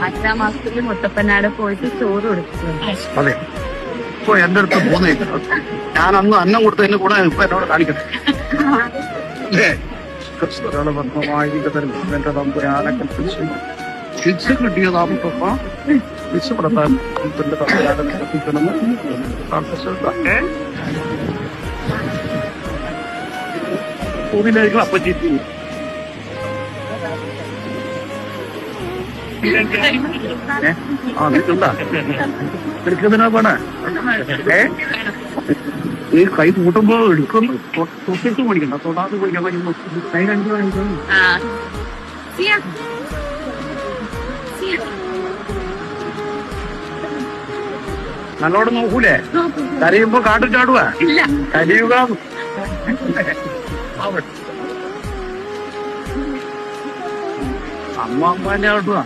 അച്ഛാ മാസത്തില് മുത്തപ്പനാട് പോയിട്ട് ചോറ് കൊടുക്കും. അതെ. ഇപ്പൊ എന്റെ അടുത്ത് പോകുന്നേ ഞാൻ അന്ന് അന്നം കൊടുത്തതിന് കൂടെ ഇപ്പൊ എന്നോട് കാണിക്കട്ടെ അല്ലേ? എന്റെ തമ്പുരാനൊക്കെ ശിക്ഷ കിട്ടിയതാകുമ്പോ വിശ്വപ്പെടുത്താൻ ഭൂമിയിലായിരിക്കും അപ്പൊ ചീറ്റി നിൽക്കണ്ട നിൽക്കുന്നതിനാ വേണേ ഈ കൈ കൂട്ടുമ്പോ എടുക്കുന്നു തൊട്ടിട്ട് പഠിക്കണ്ട തൊടാതെ പഠിക്കാൻ കൈ രണ്ടു കാണിക്കുന്നു നല്ലോണം നോക്കൂലേ കരയുമ്പോ കാട്ടിൽ ചാടുക കരയുക അമ്മ അമ്മാന്റെ ആട്ടുക